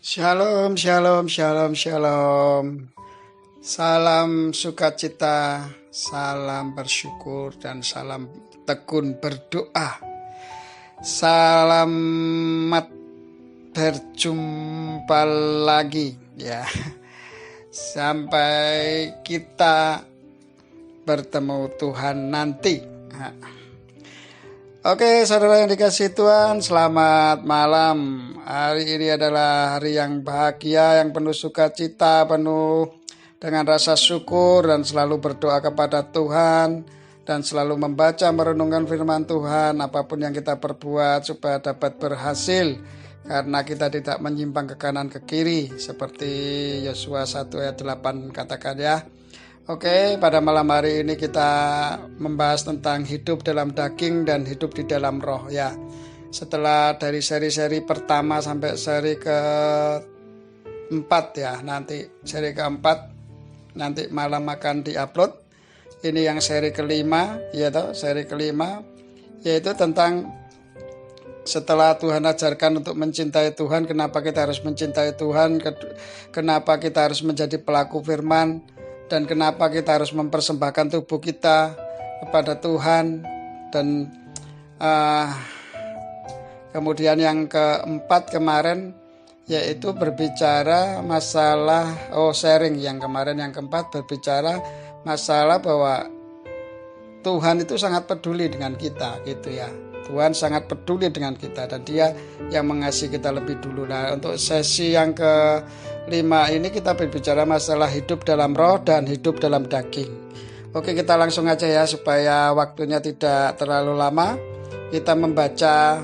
Shalom, shalom, shalom, shalom. Salam sukacita, salam bersyukur, dan salam tekun berdoa. Selamat berjumpa lagi ya. Sampai kita bertemu Tuhan nanti. Oke, saudara yang dikasihi Tuhan, selamat malam. Hari ini adalah hari yang bahagia, yang penuh sukacita, penuh dengan rasa syukur, dan selalu berdoa kepada Tuhan, dan selalu membaca, merenungkan firman Tuhan, apapun yang kita perbuat supaya dapat berhasil, karena kita tidak menyimpang ke kanan ke kiri, seperti Yosua 1 ayat 8 katakan ya. Oke, pada malam hari ini kita membahas tentang hidup dalam daging dan hidup di dalam roh ya. Setelah dari seri-seri pertama sampai seri keempat ya, nanti seri keempat nanti malam akan diupload. Ini yang seri kelima, seri kelima yaitu tentang setelah Tuhan ajarkan untuk mencintai Tuhan, kenapa kita harus mencintai Tuhan, kenapa kita harus menjadi pelaku firman, dan kenapa kita harus mempersembahkan tubuh kita kepada Tuhan. Dan kemudian yang keempat kemarin yaitu berbicara masalah sharing. Yang kemarin yang keempat berbicara masalah bahwa Tuhan itu sangat peduli dengan kita gitu ya. Tuhan sangat peduli dengan kita dan Dia yang mengasihi kita lebih dulu. Nah, untuk sesi yang kelima ini kita berbicara masalah hidup dalam roh dan hidup dalam daging. Oke, kita langsung aja ya supaya waktunya tidak terlalu lama. Kita membaca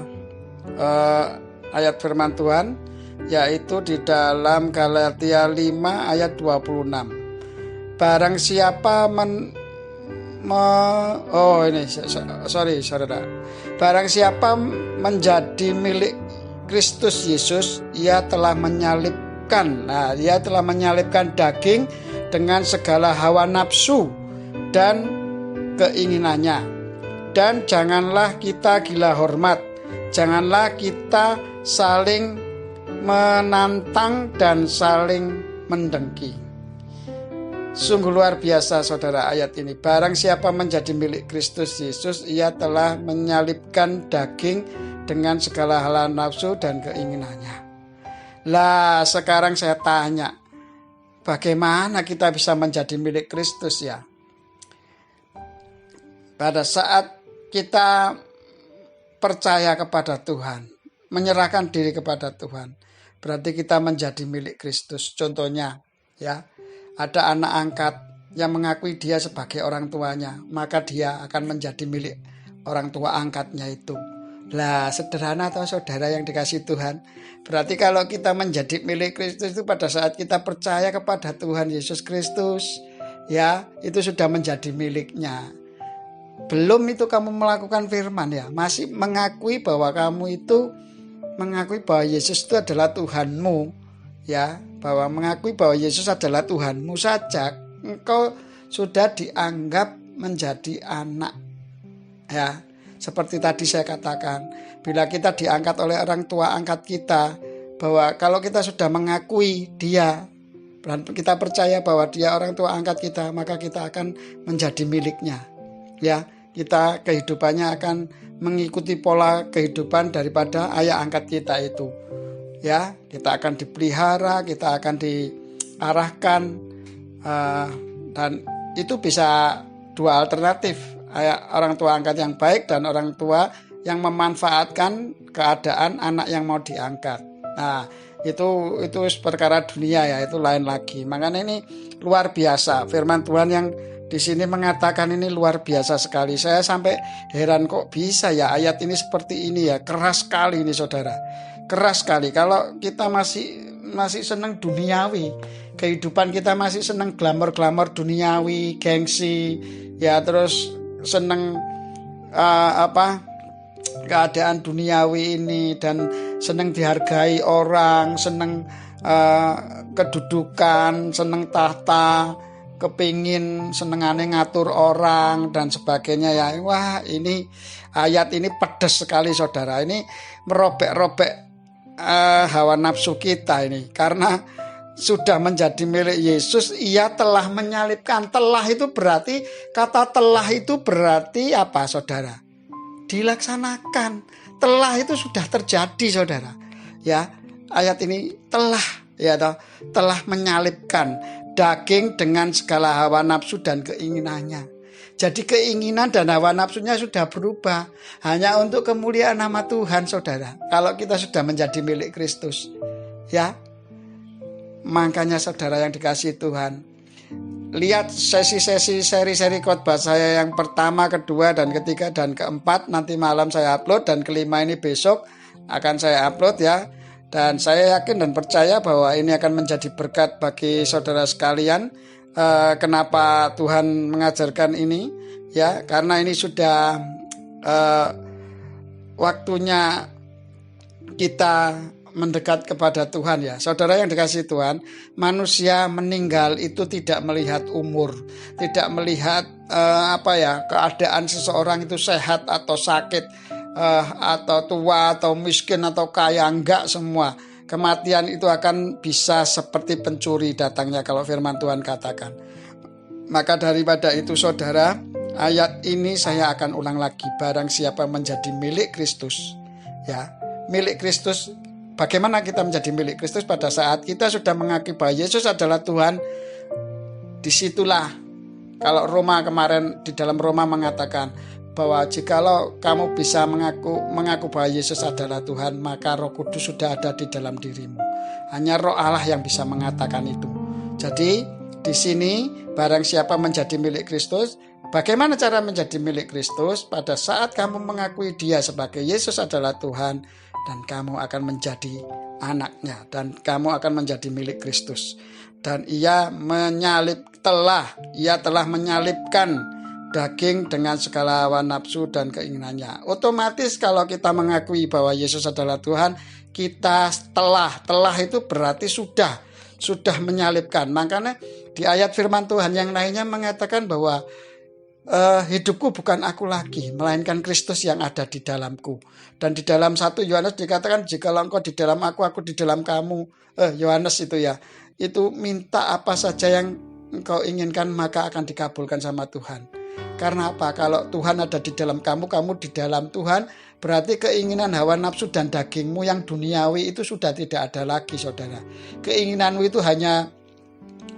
ayat firman Tuhan yaitu di dalam Galatia 5 ayat 26. Barang siapa Barang siapa menjadi milik Kristus Yesus, ia telah menyalibkan daging dengan segala hawa nafsu dan keinginannya. Dan janganlah kita gila hormat, janganlah kita saling menantang dan saling mendengki. Sungguh luar biasa saudara ayat ini. Barang siapa menjadi milik Kristus Yesus, ia telah menyalibkan daging dengan segala hawa nafsu dan keinginannya. Lah sekarang saya tanya, bagaimana kita bisa menjadi milik Kristus ya? Pada saat kita percaya kepada Tuhan, menyerahkan diri kepada Tuhan, berarti kita menjadi milik Kristus. Contohnya ya, ada anak angkat yang mengakui dia sebagai orang tuanya, maka dia akan menjadi milik orang tua angkatnya itu. Lah sederhana atau saudara yang dikasih Tuhan. Berarti kalau kita menjadi milik Kristus itu pada saat kita percaya kepada Tuhan Yesus Kristus, ya itu sudah menjadi miliknya. Belum itu kamu melakukan firman ya, masih mengakui bahwa kamu itu mengakui bahwa Yesus itu adalah Tuhanmu. Ya, bahwa mengakui bahwa Yesus adalah Tuhanmu saja, engkau sudah dianggap menjadi anak. Ya, seperti tadi saya katakan, bila kita diangkat oleh orang tua angkat kita, bahwa kalau kita sudah mengakui dia, dan kita percaya bahwa dia orang tua angkat kita, maka kita akan menjadi miliknya. Ya, kita kehidupannya akan mengikuti pola kehidupan daripada ayah angkat kita itu. Ya, kita akan dipelihara, kita akan diarahkan, dan itu bisa dua alternatif, orang tua angkat yang baik dan orang tua yang memanfaatkan keadaan anak yang mau diangkat. Nah, itu perkara dunia ya, itu lain lagi. Makanya ini luar biasa firman Tuhan yang di sini mengatakan ini luar biasa sekali. Saya sampai heran kok bisa ya ayat ini seperti ini ya, keras sekali ini saudara. Keras sekali kalau kita masih senang duniawi, kehidupan kita masih senang glamor-glamor duniawi, gengsi, ya terus senang keadaan duniawi ini dan senang dihargai orang, senang kedudukan, senang tahta, kepingin senengane ngatur orang dan sebagainya ya. Wah, ini ayat ini pedas sekali saudara. Ini merobek-robek hawa nafsu kita ini. Karena sudah menjadi milik Yesus, ia telah menyalibkan. Telah itu berarti, kata telah itu berarti apa, saudara? Dilaksanakan. Telah itu sudah terjadi, saudara. Ya, ayat ini telah, ya toh, telah menyalibkan daging dengan segala hawa nafsu dan keinginannya. Jadi keinginan dan hawa nafsunya sudah berubah hanya untuk kemuliaan nama Tuhan, saudara. Kalau kita sudah menjadi milik Kristus, ya. Makanya saudara yang dikasihi Tuhan, lihat seri-seri khotbah saya yang pertama, kedua, dan ketiga, dan keempat. Nanti malam saya upload, dan kelima ini besok akan saya upload, ya. Dan saya yakin dan percaya bahwa ini akan menjadi berkat bagi saudara sekalian. Kenapa Tuhan mengajarkan ini? Ya, karena ini sudah waktunya kita mendekat kepada Tuhan, ya. Saudara yang dikasihi Tuhan, manusia meninggal itu tidak melihat umur, tidak melihat keadaan seseorang itu sehat atau sakit, atau tua atau miskin atau kaya, enggak semua. Kematian itu akan bisa seperti pencuri datangnya kalau firman Tuhan katakan. Maka daripada itu, saudara, ayat ini saya akan ulang lagi. Barang siapa menjadi milik Kristus, ya, milik Kristus. Bagaimana kita menjadi milik Kristus? Pada saat kita sudah mengakui bahwa Yesus adalah Tuhan, disitulah, kalau Roma kemarin, di dalam Roma mengatakan bahwa jikalau kamu bisa mengaku bahwa Yesus adalah Tuhan, maka Roh Kudus sudah ada di dalam dirimu. Hanya Roh Allah yang bisa mengatakan itu. Jadi di sini, barang siapa menjadi milik Kristus, bagaimana cara menjadi milik Kristus? Pada saat kamu mengakui Dia sebagai Yesus adalah Tuhan, dan kamu akan menjadi anaknya, dan kamu akan menjadi milik Kristus. Dan ia telah menyalibkan daging dengan segala hawa nafsu dan keinginannya. Otomatis kalau kita mengakui bahwa Yesus adalah Tuhan, kita telah itu berarti sudah menyalibkan. Makanya di ayat firman Tuhan yang lainnya mengatakan bahwa hidupku bukan aku lagi, melainkan Kristus yang ada di dalamku. Dan di dalam 1 Yohanes dikatakan, jikalau engkau di dalam aku di dalam kamu. Yohanes itu, ya, itu minta apa saja yang engkau inginkan maka akan dikabulkan sama Tuhan. Karena apa? Kalau Tuhan ada di dalam kamu di dalam Tuhan, berarti keinginan hawa nafsu dan dagingmu yang duniawi itu sudah tidak ada lagi, saudara. Keinginanmu itu hanya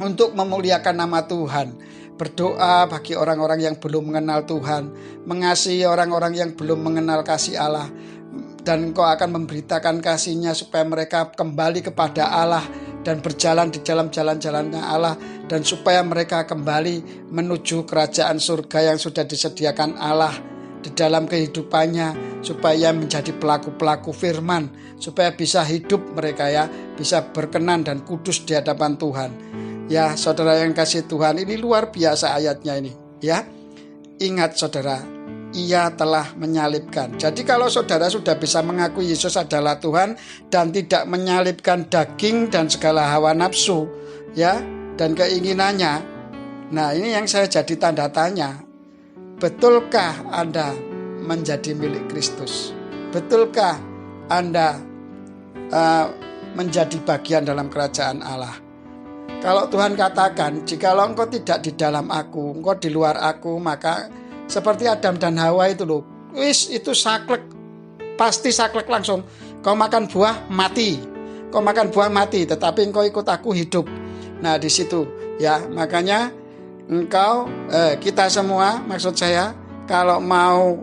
untuk memuliakan nama Tuhan, berdoa bagi orang-orang yang belum mengenal Tuhan, mengasihi orang-orang yang belum mengenal kasih Allah, dan engkau akan memberitakan kasih-Nya supaya mereka kembali kepada Allah dan berjalan di dalam jalan-jalannya Allah, dan supaya mereka kembali menuju kerajaan surga yang sudah disediakan Allah di dalam kehidupannya, supaya menjadi pelaku-pelaku firman, supaya bisa hidup mereka, ya, bisa berkenan dan kudus di hadapan Tuhan. Ya, saudara yang kasih Tuhan, ini luar biasa ayatnya ini, ya. Ingat, saudara, ia telah menyalibkan. Jadi kalau saudara sudah bisa mengakui Yesus adalah Tuhan dan tidak menyalibkan daging dan segala hawa nafsu, ya, dan keinginannya. Nah, ini yang saya jadi tanda tanya. Betulkah Anda menjadi milik Kristus? Betulkah Anda menjadi bagian dalam kerajaan Allah? Kalau Tuhan katakan, jikalau engkau tidak di dalam aku, engkau di luar aku, maka seperti Adam dan Hawa itu loh, itu saklek, pasti saklek langsung. Kau makan buah mati, tetapi engkau ikut aku hidup. Nah, di situ, ya, makanya kita semua, maksud saya, kalau mau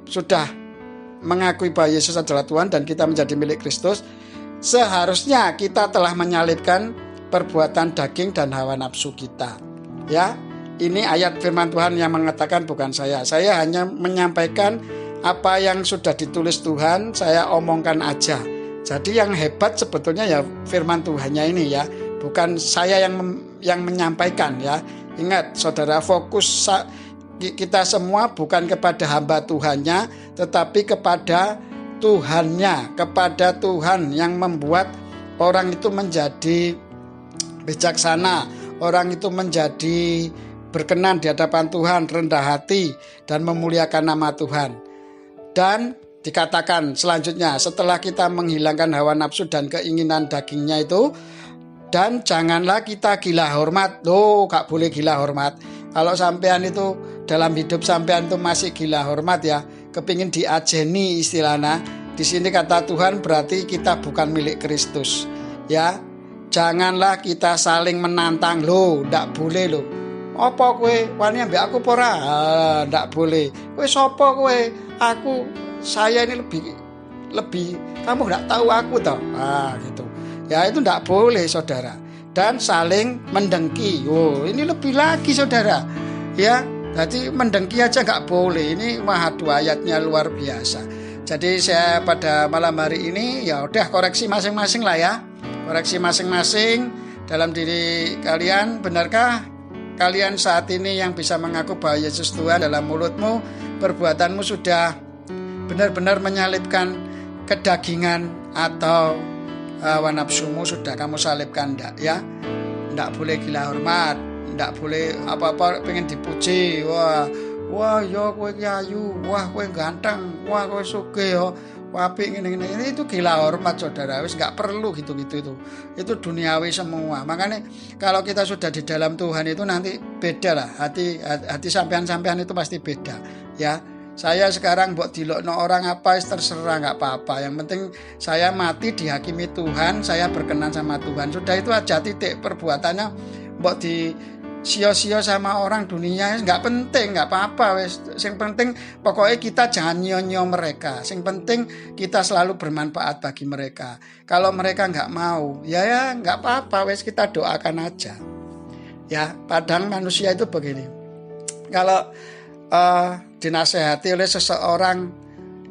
sudah mengakui bahwa Yesus adalah Tuhan dan kita menjadi milik Kristus, seharusnya kita telah menyalibkan perbuatan daging dan hawa nafsu kita. Ya, ini ayat firman Tuhan yang mengatakan, bukan saya. Saya hanya menyampaikan apa yang sudah ditulis Tuhan, saya omongkan aja. Jadi yang hebat sebetulnya ya firman Tuhannya ini, ya, bukan saya yang menyampaikan, ya. Ingat, saudara, fokus kita semua bukan kepada hamba Tuhannya, tetapi kepada Tuhannya, kepada Tuhan yang membuat orang itu menjadi bijaksana, orang itu menjadi berkenan di hadapan Tuhan, rendah hati, dan memuliakan nama Tuhan. Dan dikatakan selanjutnya, setelah kita menghilangkan hawa nafsu dan keinginan dagingnya itu, dan janganlah kita gila hormat. Loh, gak boleh gila hormat. Kalau sampean itu dalam hidup sampean itu masih gila hormat ya, kepingin diajeni istilahnya. Di sini kata Tuhan berarti kita bukan milik Kristus. Ya, janganlah kita saling menantang. Loh, ndak boleh loh. Apa kowe wani ambek aku apa ora? Ndak boleh. Kowe sapa kowe? Saya ini lebih kamu ndak tahu aku toh. Gitu. Ya itu ndak boleh saudara. Dan saling mendengki. Oh, ini lebih lagi saudara. Ya, jadi mendengki aja nggak boleh. Ini Mahadu ayatnya luar biasa. Jadi saya pada malam hari ini ya udah koreksi masing-masing lah ya. Koreksi masing-masing dalam diri kalian. Benarkah kalian saat ini yang bisa mengaku bahwa Yesus Tuhan dalam mulutmu, perbuatanmu sudah benar-benar menyalipkan kedagingan atau hawa nafsumu sudah kamu salibkan enggak ya? Enggak boleh gila hormat, enggak boleh apa-apa pengen dipuji. Wah ya kowe ayu, wah kowe ganteng, wah kowe sugih ya. Apik ngene-ngene itu gila hormat saudara. Wis enggak perlu gitu-gitu itu. Itu duniawi semua. Makanya kalau kita sudah di dalam Tuhan itu nanti beda lah. Hati sampean-sampean itu pasti beda ya. Saya sekarang buat dilokno orang apa terserah nggak apa-apa. Yang penting saya mati dihakimi Tuhan, saya berkenan sama Tuhan. Sudah itu aja titik. Perbuatannya buat di sio-sio sama orang dunia nggak penting, nggak apa-apa. Yang penting pokoknya kita jangan nyonyo mereka. Yang penting kita selalu bermanfaat bagi mereka. Kalau mereka nggak mau, ya nggak apa-apa. Wes kita doakan aja. Ya, padahal manusia itu begini. Kalau dinasehati oleh seseorang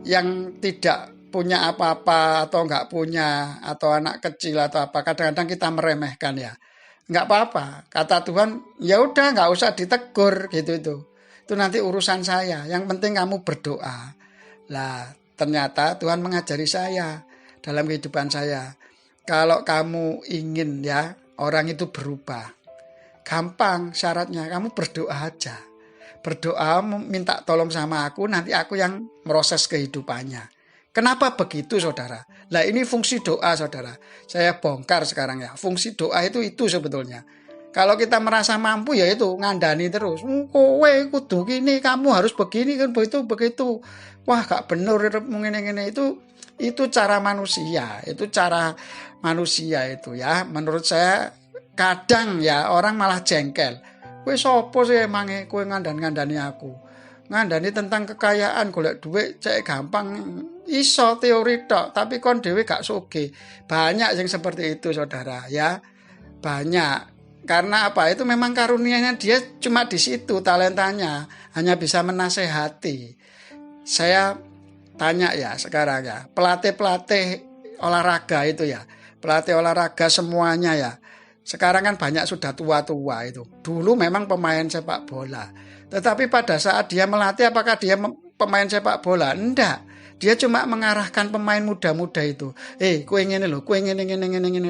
yang tidak punya apa-apa atau nggak punya atau anak kecil atau apa, kadang-kadang kita meremehkan ya, nggak apa-apa. Kata Tuhan, ya udah nggak usah ditegur gitu itu nanti urusan saya. Yang penting kamu berdoa. Lah ternyata Tuhan mengajari saya dalam kehidupan saya, kalau kamu ingin ya orang itu berubah, gampang syaratnya, kamu berdoa aja. Berdoa minta tolong sama aku, nanti aku yang meroses kehidupannya. Kenapa begitu saudara? Lah ini fungsi doa saudara. Saya bongkar sekarang ya. Fungsi doa itu sebetulnya. Kalau kita merasa mampu ya itu ngandani terus. Kowe kudu gini, kamu harus begini kan begitu. Wah gak bener ngene itu cara manusia. Itu cara manusia itu ya. Menurut saya kadang ya orang malah jengkel. Kowe sapa sih emange kowe ngandani aku? Ngandani tentang kekayaan, golek duit cek gampang, iso teori tok, tapi kon dhewe gak sugih. Banyak yang seperti itu saudara ya. Banyak. Karena apa? Itu memang karunianya dia cuma di situ, talentanya hanya bisa menasehati. Saya tanya ya sekarang ya, pelatih olahraga itu ya. Pelatih olahraga semuanya ya. Sekarang kan banyak sudah tua-tua itu. Dulu memang pemain sepak bola. Tetapi pada saat dia melatih, apakah dia pemain sepak bola? Enggak. Dia cuma mengarahkan pemain muda-muda itu. Kowe ngene lho, kowe ngene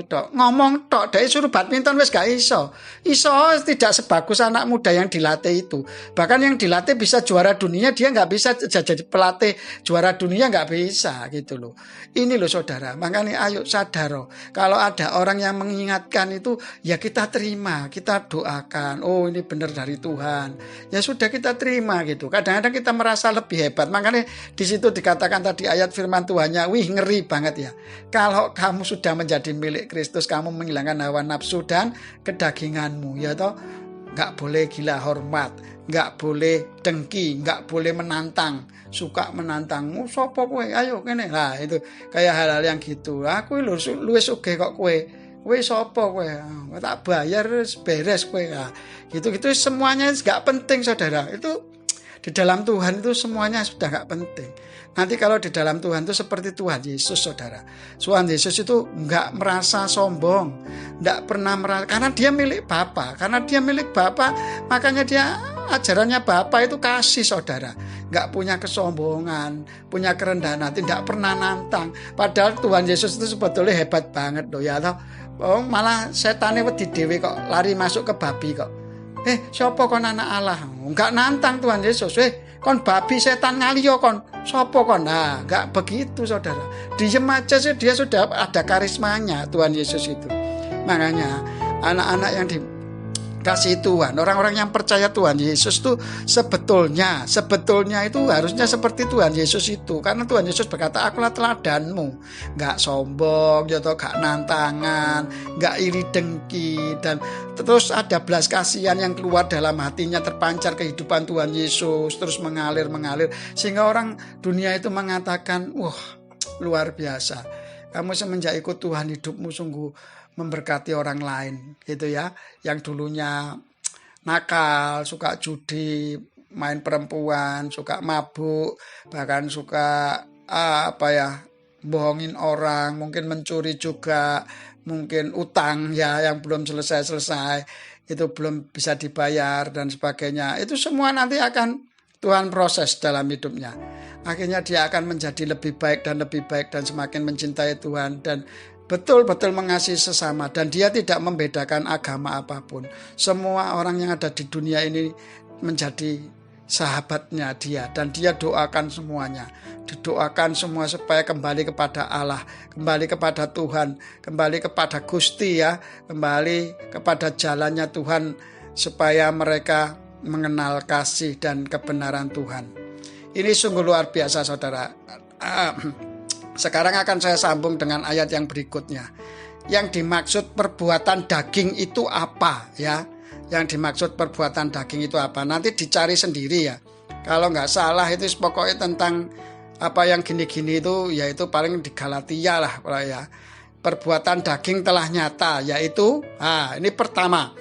tok. Ngomong tok, dhek suruh badminton wis gak iso. Iso tidak sebagus anak muda yang dilatih itu. Bahkan yang dilatih bisa juara dunia, dia nggak bisa jadi pelatih juara dunia, nggak bisa gitu loh. Ini loh saudara, makanya ayo sadar. Kalau ada orang yang mengingatkan itu, ya kita terima, kita doakan. Oh ini benar dari Tuhan. Ya sudah kita terima gitu. Kadang-kadang kita merasa lebih hebat. Makanya di situ dikatakan tadi ayat firman Tuhannya, wih ngeri banget ya. Kalau kamu sudah menjadi milik Kristus, kamu menghilangkan hawa nafsu dan kedaginganmu, ya toh, nggak boleh gila hormat, nggak boleh dengki, nggak boleh menantang, suka menantang. Sopo kowe, ayo kene lah itu kayak hal-hal yang gitu. Aku luwes sugih kok kowe. Kowe sapa kowe? Tak bayar beres kowe. Nah, gitu-gitu semuanya nggak penting saudara. Itu di dalam Tuhan itu semuanya sudah nggak penting. Nanti kalau di dalam Tuhan itu seperti Tuhan Yesus saudara. Tuhan Yesus itu nggak merasa sombong, nggak pernah merasa, karena dia milik Bapa. Karena dia milik Bapa, makanya dia ajarannya Bapa itu kasih saudara. Nggak punya kesombongan, punya kerendahan hati, nggak pernah nantang. Padahal Tuhan Yesus itu sebetulnya hebat banget loh ya. Oh, malah setane wedi dhewe kok lari masuk ke babi kok. Siapa kon anak Allah? Enggak nantang Tuhan Yesus. Kon babi setan ngaliyo kon. Sopo kon? Nah, nggak begitu saudara. Diem aja sih, dia sudah ada karismanya Tuhan Yesus itu. Makanya anak-anak yang dikasih Tuhan, orang-orang yang percaya Tuhan Yesus tuh sebetulnya itu harusnya seperti Tuhan Yesus itu. Karena Tuhan Yesus berkata, akulah teladanmu. Nggak sombong, gak nantangan, nggak iri dengki, dan terus ada belas kasihan yang keluar dalam hatinya, terpancar kehidupan Tuhan Yesus, terus mengalir, sehingga orang dunia itu mengatakan, wah luar biasa, kamu semenjak ikut Tuhan hidupmu sungguh memberkati orang lain gitu ya, yang dulunya nakal, suka judi, main perempuan, suka mabuk, bahkan suka bohongin orang, mungkin mencuri juga, mungkin utang ya yang belum selesai, itu belum bisa dibayar dan sebagainya. Itu semua nanti akan Tuhan proses dalam hidupnya. Akhirnya dia akan menjadi lebih baik dan semakin mencintai Tuhan dan betul-betul mengasihi sesama, dan dia tidak membedakan agama apapun. Semua orang yang ada di dunia ini menjadi sahabatnya dia, dan dia doakan semuanya. Didoakan semua supaya kembali kepada Allah, kembali kepada Tuhan, kembali kepada Gusti ya, kembali kepada jalannya Tuhan, supaya mereka mengenal kasih dan kebenaran Tuhan. Ini sungguh luar biasa saudara. Sekarang akan saya sambung dengan ayat yang berikutnya. Yang dimaksud perbuatan daging itu apa ya? Yang dimaksud perbuatan daging itu apa? Nanti dicari sendiri ya. Kalau nggak salah itu pokoknya tentang apa yang gini-gini itu, yaitu paling di Galatia lah ya. Perbuatan daging telah nyata, yaitu ini pertama,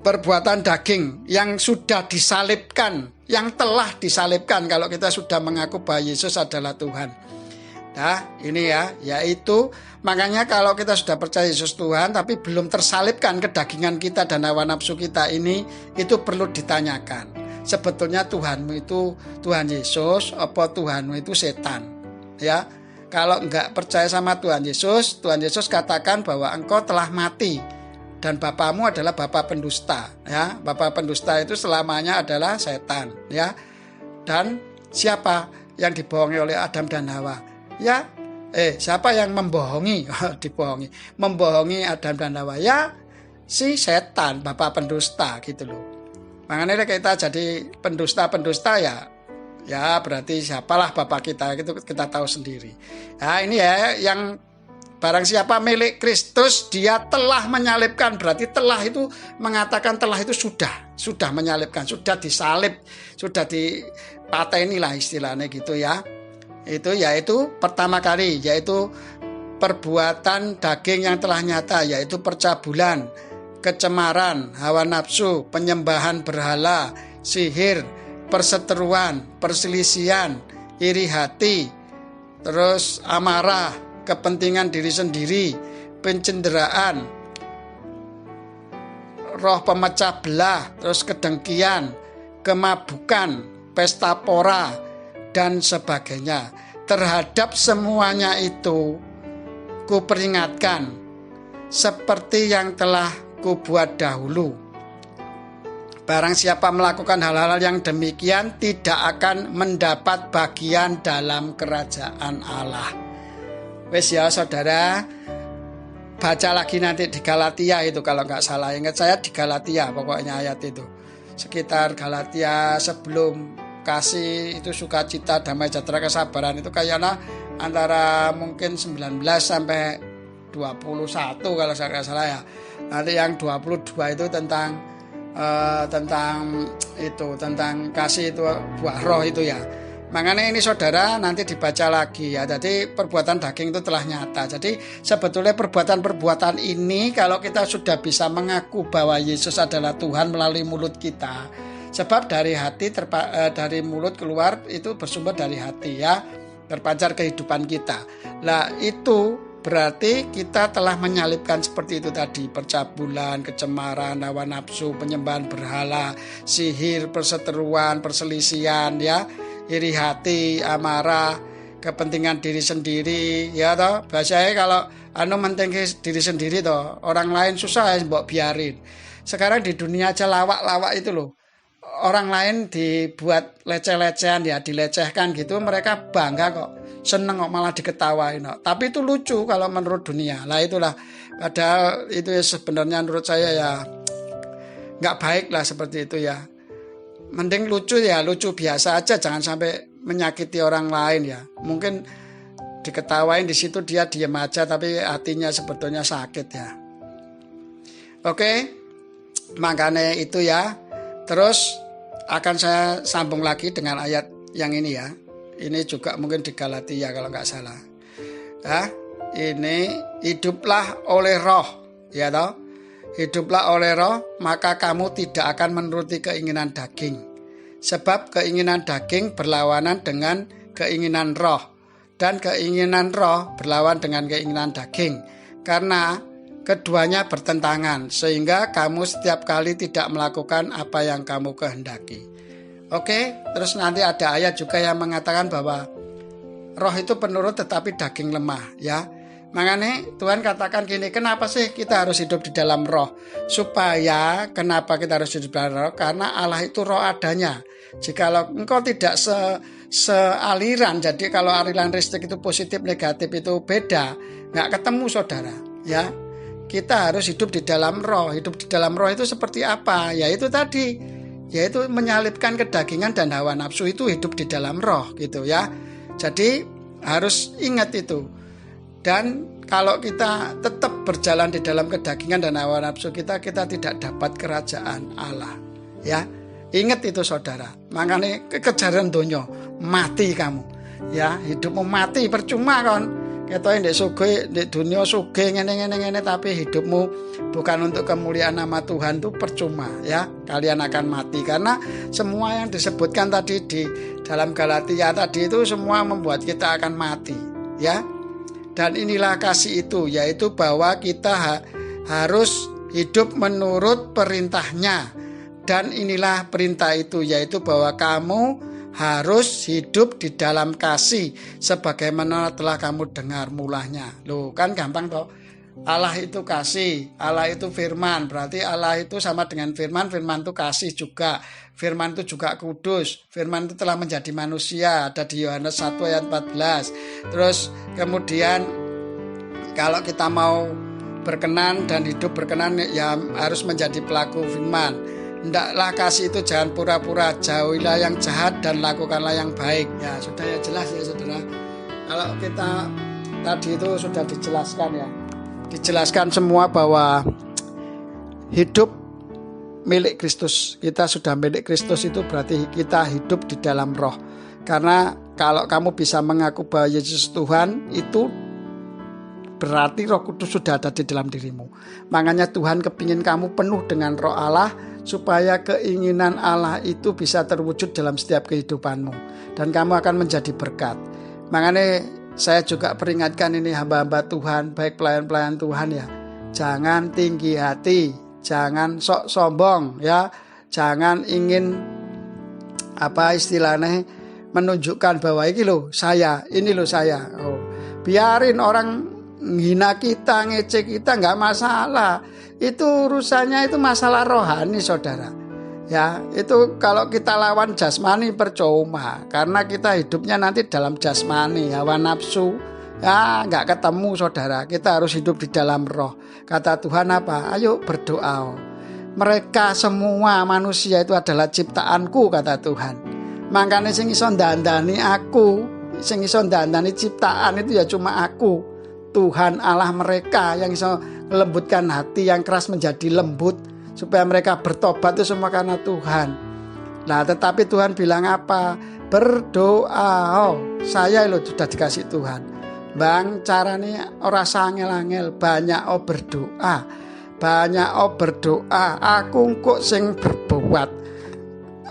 perbuatan daging yang sudah disalibkan, yang telah disalibkan kalau kita sudah mengaku bahwa Yesus adalah Tuhan. Nah ini ya, yaitu makanya kalau kita sudah percaya Yesus Tuhan tapi belum tersalibkan kedagingan kita dan hawa nafsu kita ini, itu perlu ditanyakan. Sebetulnya Tuhanmu itu Tuhan Yesus apa Tuhanmu itu setan? Ya, kalau enggak percaya sama Tuhan Yesus katakan bahwa engkau telah mati dan bapamu adalah bapa pendusta. Ya, bapa pendusta itu selamanya adalah setan. Ya, dan siapa yang dibohongi oleh Adam dan Hawa? Ya, siapa yang membohongi? Membohongi Adam dan Hawa. Ya, si setan, bapak pendusta gitu loh. Makanya kita jadi pendusta ya berarti siapalah bapak kita, itu kita tahu sendiri. Nah ini ya, yang barang siapa milik Kristus, dia telah menyalibkan. Berarti telah itu mengatakan telah itu sudah menyalibkan, sudah disalib, sudah dipateni lah istilahnya gitu ya. Itu yaitu pertama kali, yaitu perbuatan daging yang telah nyata, yaitu percabulan, kecemaran, hawa nafsu, penyembahan berhala, sihir, perseteruan, perselisihan, iri hati, terus amarah, kepentingan diri sendiri, pencenderaan, roh pemecah belah, terus kedengkian, kemabukan, pesta pora, dan sebagainya. Terhadap semuanya itu kuperingatkan seperti yang telah kubuat dahulu. Barang siapa melakukan hal-hal yang demikian tidak akan mendapat bagian dalam kerajaan Allah. Wes ya saudara, baca lagi nanti di Galatia itu kalau nggak salah, ingat saya di Galatia pokoknya ayat itu. Sekitar Galatia sebelum kasih itu sukacita, damai sejahtera, kesabaran, itu kayaknya antara mungkin 19 sampai 21 kalau saya nggak salah ya. Nanti yang 22 itu tentang kasih itu buah roh itu ya. Makanya ini saudara nanti dibaca lagi ya. Jadi perbuatan daging itu telah nyata. Jadi sebetulnya perbuatan ini kalau kita sudah bisa mengaku bahwa Yesus adalah Tuhan melalui mulut kita. Sebab dari hati dari mulut keluar itu bersumber dari hati ya, terpancar kehidupan kita. Lah itu berarti kita telah menyalibkan seperti itu tadi, percabulan, kecemaran, hawa nafsu, penyembahan berhala, sihir, perseteruan, perselisihan ya, iri hati, amarah, kepentingan diri sendiri ya toh. Bahasanya kalau mentinggi diri sendiri toh, orang lain susah ya mbok biarin. Sekarang di dunia aja lawak-lawak itu loh. orang lain dibuat leceh-lecehan ya, dilecehkan gitu, mereka bangga kok, seneng kok, malah diketawain kok. Tapi itu lucu kalau menurut dunia. Lah itulah, padahal itu ya sebenarnya menurut saya ya nggak baik lah seperti itu ya. Mending lucu ya, lucu biasa aja, jangan sampai menyakiti orang lain ya. Mungkin diketawain di situ dia diam aja, tapi hatinya sebetulnya sakit ya. Oke, makanya itu ya. Terus akan saya sambung lagi dengan ayat yang ini ya. Ini juga mungkin di Galatia kalau nggak salah. Ya, ini hiduplah oleh roh, ya toh. Hiduplah oleh roh, maka kamu tidak akan menuruti keinginan daging. Sebab keinginan daging berlawanan dengan keinginan roh, dan keinginan roh berlawan dengan keinginan daging. Karena keduanya bertentangan, sehingga kamu setiap kali tidak melakukan apa yang kamu kehendaki. Oke, terus nanti ada ayat juga yang mengatakan bahwa roh itu penurut tetapi daging lemah, ya. Makanya Tuhan katakan gini, kenapa sih kita harus hidup di dalam roh? Supaya, kenapa kita harus hidup di dalam roh? Karena Allah itu roh adanya. Jikalau engkau tidak sealiran, jadi kalau aliran listrik itu positif negatif itu beda, nggak ketemu saudara. Ya, kita harus hidup di dalam roh. Hidup di dalam roh itu seperti apa? Ya itu tadi, yaitu menyalipkan kedagingan dan hawa nafsu, itu hidup di dalam roh gitu ya. Jadi harus ingat itu. Dan kalau kita tetap berjalan di dalam kedagingan dan hawa nafsu kita tidak dapat kerajaan Allah. Ya, ingat itu saudara. Makanya kejaran dunia, mati kamu. Ya, hidupmu mati percuma kan. Ketoke ndek sugih, ndek dunia sugih ngene tapi hidupmu bukan untuk kemuliaan nama Tuhan, itu percuma ya. Kalian akan mati karena semua yang disebutkan tadi di dalam Galatia tadi itu semua membuat kita akan mati, ya. Dan inilah kasih itu, yaitu bahwa kita harus hidup menurut perintahnya. Dan inilah perintah itu, yaitu bahwa kamu harus hidup di dalam kasih sebagaimana telah kamu dengar mulanya. Loh, kan gampang toh. Allah itu kasih, Allah itu firman. Berarti Allah itu sama dengan firman, firman itu kasih juga. Firman itu juga kudus. Firman itu telah menjadi manusia, ada di Yohanes 1 ayat 14. Terus kemudian kalau kita mau berkenan dan hidup berkenan ya harus menjadi pelaku firman. Hendaklah kasih itu jangan pura-pura, jauhilah yang jahat dan lakukanlah yang baik. Ya sudah ya, jelas ya saudara. Kalau kita tadi itu sudah dijelaskan ya. Dijelaskan semua bahwa hidup milik Kristus. Kita sudah milik Kristus, itu berarti kita hidup di dalam roh. Karena kalau kamu bisa mengaku bahwa Yesus Tuhan, itu berarti Roh Kudus sudah ada di dalam dirimu. Makanya Tuhan kepingin kamu penuh dengan roh Allah, supaya keinginan Allah itu bisa terwujud dalam setiap kehidupanmu. Dan kamu akan menjadi berkat. Makanya saya juga peringatkan ini hamba-hamba Tuhan, baik pelayan-pelayan Tuhan ya. Jangan tinggi hati, jangan sok sombong ya. Jangan ingin apa istilahnya menunjukkan bahwa ini loh saya, ini loh saya. Oh, biarin orang menghina kita, ngecek kita, nggak masalah. Itu urusannya itu masalah rohani saudara. Ya, itu kalau kita lawan jasmani percuma, karena kita hidupnya nanti dalam jasmani, hawa nafsu. Ya, nggak ketemu saudara. Kita harus hidup di dalam roh. Kata Tuhan apa? Ayo berdoa. Mereka semua manusia itu adalah ciptaanku, kata Tuhan. Makanya sing iso ndandani aku, sing iso ndandani ciptaan itu ya cuma aku. Tuhan Allah mereka yang iso melembutkan hati yang keras menjadi lembut, supaya mereka bertobat itu semua karena Tuhan. Nah, tetapi Tuhan bilang apa? Berdoa. Oh, saya lo sudah dikasih Tuhan. Bang, caranya ora sangel-angel, banyak berdoa. Banyak berdoa. Aku kok sing berbuat.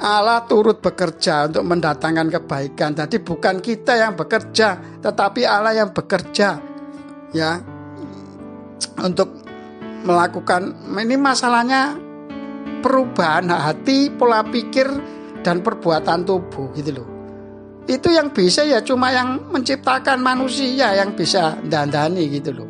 Allah turut bekerja untuk mendatangkan kebaikan. Jadi bukan kita yang bekerja, tetapi Allah yang bekerja. Ya. Untuk melakukan, ini masalahnya perubahan hati, pola pikir dan perbuatan tubuh gitu loh. Itu yang bisa ya cuma yang menciptakan manusia yang bisa dandani gitu loh.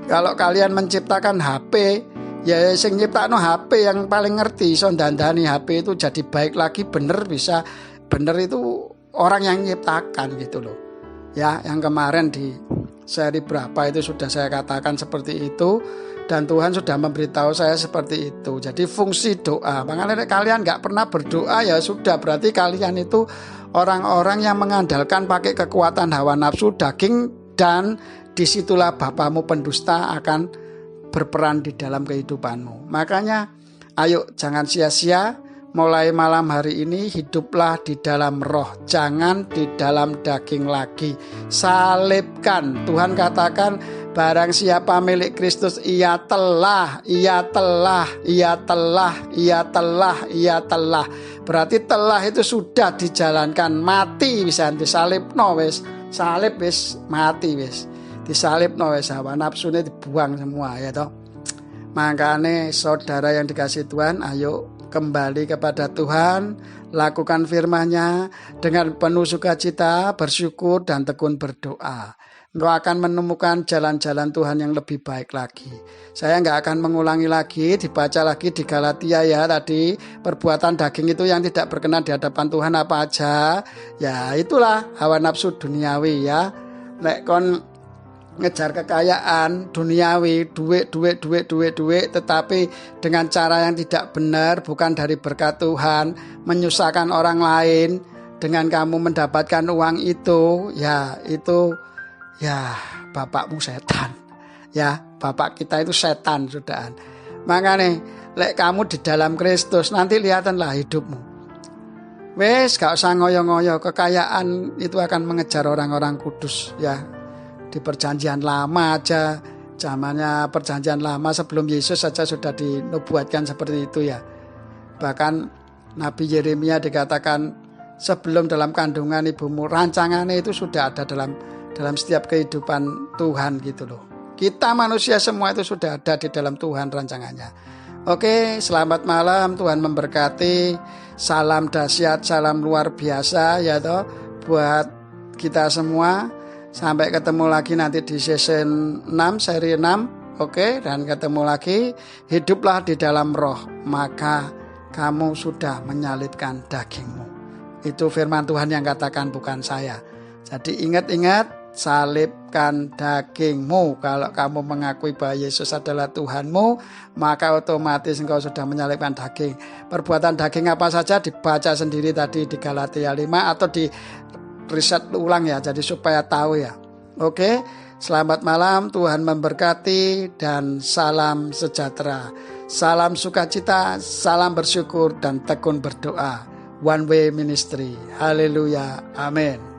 Kalau kalian menciptakan HP, Ya sing nyiptakno HP yang paling ngerti iso dandani HP itu jadi baik lagi, bener, bisa bener, itu orang yang nyiptakan gitu loh. Ya, yang kemarin di seri berapa itu sudah saya katakan seperti itu, dan Tuhan sudah memberitahu saya seperti itu. Jadi fungsi doa, makanya kalian nggak pernah berdoa ya sudah, berarti kalian itu orang-orang yang mengandalkan pakai kekuatan hawa nafsu daging, dan disitulah bapamu pendusta akan berperan di dalam kehidupanmu. Makanya ayo jangan sia-sia, mulai malam hari ini hiduplah di dalam roh, jangan di dalam daging lagi. Salibkan. Tuhan katakan barang siapa milik Kristus ia telah. Berarti telah itu sudah dijalankan, mati bisa disalibno wis, salib wis, mati wis. Disalibno wis, hawa nafsune dibuang semua ya toh. Makanya saudara yang dikasih Tuhan, ayo kembali kepada Tuhan, lakukan firman-Nya dengan penuh sukacita, bersyukur dan tekun berdoa. Engkau akan menemukan jalan-jalan Tuhan yang lebih baik lagi. Saya nggak akan mengulangi lagi, dibaca lagi di Galatia ya tadi, perbuatan daging itu yang tidak berkenan di hadapan Tuhan apa aja. Ya itulah hawa nafsu duniawi ya. Nek kon ngejar kekayaan duniawi, duit, tetapi dengan cara yang tidak benar, bukan dari berkat Tuhan, menyusahkan orang lain, dengan kamu mendapatkan uang itu, ya bapakmu setan. Ya, bapak kita itu setan sudahan. Makanya lek kamu di dalam Kristus, nanti lihatanlah hidupmu. Wes gak usah ngoyo-ngoyo, kekayaan itu akan mengejar orang-orang kudus ya. Di perjanjian lama aja, zamannya perjanjian lama sebelum Yesus saja sudah dinubuatkan seperti itu ya. Bahkan Nabi Yeremia dikatakan sebelum dalam kandungan ibumu, rancangannya itu sudah ada dalam setiap kehidupan Tuhan gitu loh. Kita manusia semua itu sudah ada di dalam Tuhan rancangannya. Oke, selamat malam, Tuhan memberkati. Salam dahsyat, salam luar biasa ya toh buat kita semua. Sampai ketemu lagi nanti di season 6, seri 6. Oke, dan ketemu lagi. Hiduplah di dalam roh, maka kamu sudah menyalibkan dagingmu. Itu firman Tuhan yang katakan, bukan saya. Jadi ingat-ingat, salibkan dagingmu. Kalau kamu mengakui bahwa Yesus adalah Tuhanmu, maka otomatis engkau sudah menyalibkan daging. Perbuatan daging apa saja dibaca sendiri tadi di Galatia 5 atau di riset ulang ya, jadi supaya tahu ya. Oke, selamat malam, Tuhan memberkati dan salam sejahtera. Salam sukacita, salam bersyukur dan tekun berdoa. One Way Ministry. Haleluya. Amin.